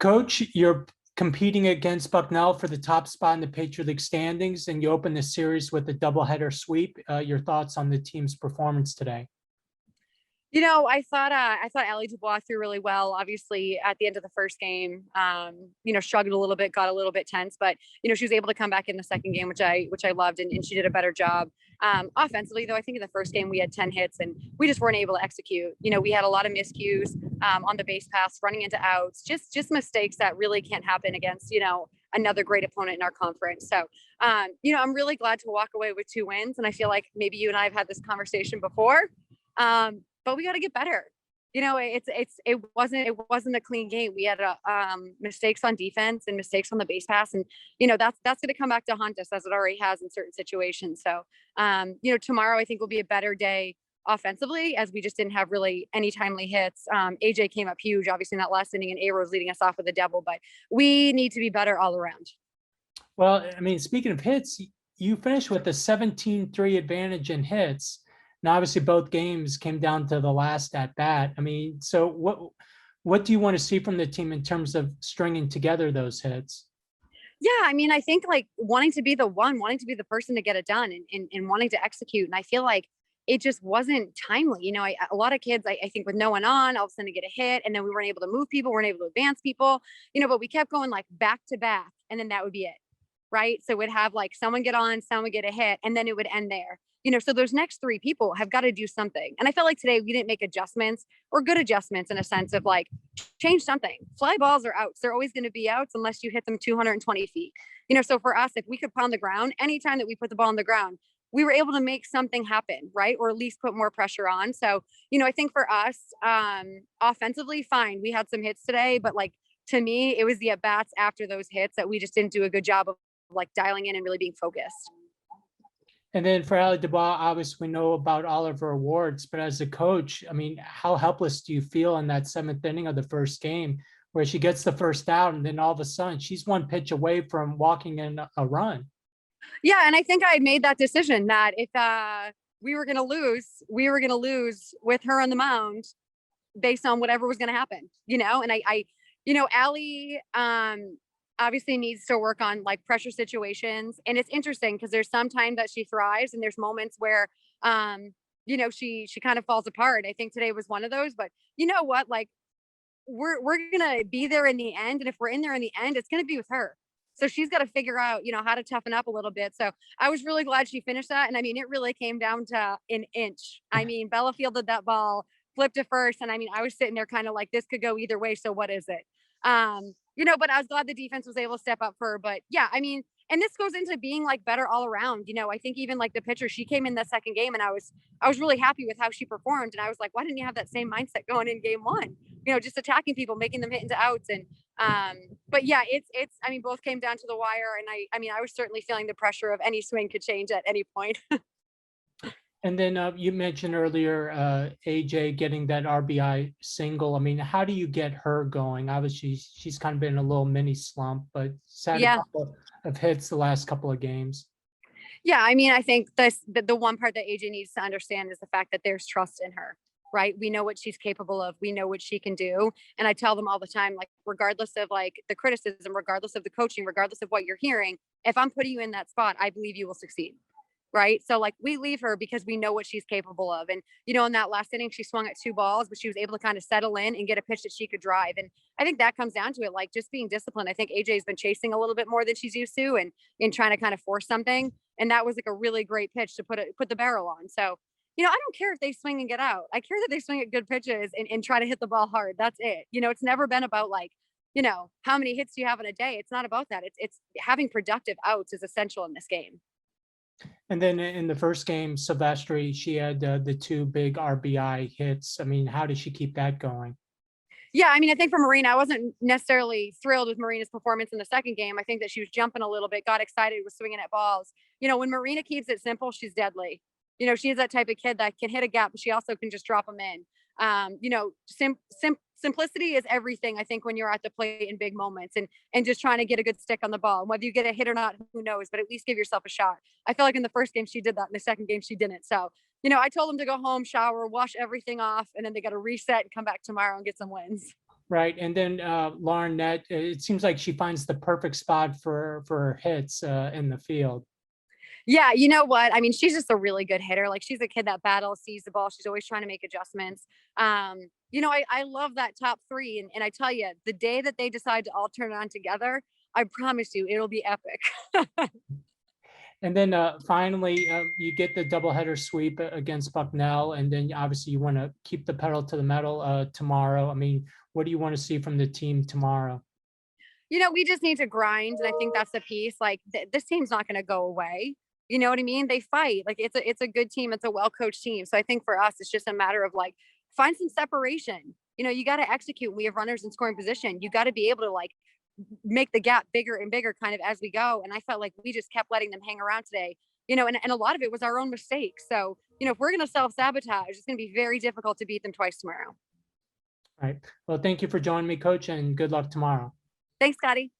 Coach, you're competing against Bucknell for the top spot in the Patriot League standings, and you open the series with a doubleheader sweep. Your thoughts on the team's performance today? I thought Allie Dubois threw really well. Obviously, at the end of the first game, struggled a little bit, got a little bit tense, but she was able to come back in the second game, which I loved, and she did a better job. Offensively, though, I think in the first game we had 10 hits and we just weren't able to execute. We had a lot of miscues on the base pass, running into outs, just mistakes that really can't happen against another great opponent in our conference. So, I'm really glad to walk away with 2 wins, and I feel like maybe you and I have had this conversation before. But we got to get better. It wasn't a clean game. We had mistakes on defense and mistakes on the base pass, and that's going to come back to haunt us as it already has in certain situations. So, tomorrow I think will be a better day offensively, as we just didn't have really any timely hits. AJ came up huge, obviously, in that last inning, and A-Rose leading us off with a double. But we need to be better all around. Well, I mean, speaking of hits, you finished with a 17-3 advantage in hits. Now, obviously, both games came down to the last at bat. I mean, so what do you want to see from the team in terms of stringing together those hits? Yeah, I mean, I think like wanting to be the person to get it done, and wanting to execute. And I feel like it just wasn't timely. A lot of kids, I think with no one on, all of a sudden get a hit, and then we weren't able to move people, weren't able to advance people, but we kept going like back to back, and then that would be it. Right. So we'd have like someone get on, someone get a hit, and then it would end there. So those next 3 people have got to do something. And I felt like today we didn't make adjustments, or good adjustments, in a sense of like change something. Fly balls are outs. They're always going to be outs unless you hit them 220 feet. So for us, if we could pound the ground, anytime that we put the ball on the ground, we were able to make something happen, right? Or at least put more pressure on. So, I think for us, offensively, fine. We had some hits today, but like, to me, it was the at bats after those hits that we just didn't do a good job of like dialing in and really being focused. And then for Ali Dubois, obviously we know about all of her awards, but as a coach, I mean, how helpless do you feel in that 7th inning of the first game where she gets the first out and then all of a sudden she's 1 pitch away from walking in a run? Yeah, and I think I made that decision that if we were going to lose, we were going to lose with her on the mound based on whatever was going to happen, and Allie, obviously needs to work on like pressure situations. And it's interesting because there's some time that she thrives and there's moments where, she kind of falls apart. I think today was one of those, but you know what? Like we're going to be there in the end. And if we're in there in the end, it's going to be with her. So she's got to figure out, how to toughen up a little bit. So I was really glad she finished that. And I mean, it really came down to an inch. I mean, Bella fielded that ball, flipped to first. And I mean, I was sitting there kind of like, this could go either way. So what is it? But I was glad the defense was able to step up for her. But yeah, I mean, and this goes into being like better all around. I think even like the pitcher, she came in the second game, and I was really happy with how she performed. And I was like, why didn't you have that same mindset going in game 1? Just attacking people, making them hit into outs. And but yeah, it's I mean, both came down to the wire, and I mean, I was certainly feeling the pressure of any swing could change at any point. And then you mentioned earlier AJ getting that RBI single. I mean, how do you get her going? Obviously, she's kind of been in a little mini slump, but she's had a couple of hits the last couple of games. Yeah, I mean, I think the one part that AJ needs to understand is the fact that there's trust in her, right? We know what she's capable of. We know what she can do. And I tell them all the time, like, regardless of like the criticism, regardless of the coaching, regardless of what you're hearing, if I'm putting you in that spot, I believe you will succeed. Right. So like we leave her because we know what she's capable of. And, in that last inning, she swung at 2 balls, but she was able to kind of settle in and get a pitch that she could drive. And I think that comes down to it, like just being disciplined. I think AJ has been chasing a little bit more than she's used to, and in trying to kind of force something. And that was like a really great pitch to put the barrel on. So, I don't care if they swing and get out. I care that they swing at good pitches and try to hit the ball hard. That's it. It's never been about like, how many hits do you have in a day? It's not about that. It's having productive outs is essential in this game. And then in the first game, Sylvestre, she had the 2 big RBI hits. I mean, how did she keep that going? Yeah, I mean, I think for Marina, I wasn't necessarily thrilled with Marina's performance in the second game. I think that she was jumping a little bit, got excited, was swinging at balls. When Marina keeps it simple, she's deadly. She's that type of kid that can hit a gap, but she also can just drop them in. Simplicity is everything, I think, when you're at the plate in big moments, and just trying to get a good stick on the ball. And whether you get a hit or not, who knows, but at least give yourself a shot. I feel like in the first game she did that. In the second game she didn't. So, I told them to go home, shower, wash everything off, and then they got to reset and come back tomorrow and get some wins. Right. And then Lauren Net, it seems like she finds the perfect spot for her hits in the field. Yeah, you know what? I mean, she's just a really good hitter. Like she's a kid that battles, sees the ball. She's always trying to make adjustments. I love that top three. And I tell you, the day that they decide to all turn on together, I promise you it'll be epic. And then finally, you get the doubleheader sweep against Bucknell, and then obviously you want to keep the pedal to the metal tomorrow. I mean, what do you want to see from the team tomorrow? We just need to grind, and I think that's the piece. Like this team's not going to go away. You know what I mean? They fight. Like it's a good team. It's a well coached team. So I think for us, it's just a matter of like find some separation. You got to execute. We have runners in scoring position. You got to be able to like make the gap bigger and bigger kind of as we go. And I felt like we just kept letting them hang around today. And a lot of it was our own mistakes. So, if we're going to self-sabotage, it's going to be very difficult to beat them twice tomorrow. All right. Well, thank you for joining me, Coach, and good luck tomorrow. Thanks, Scotty.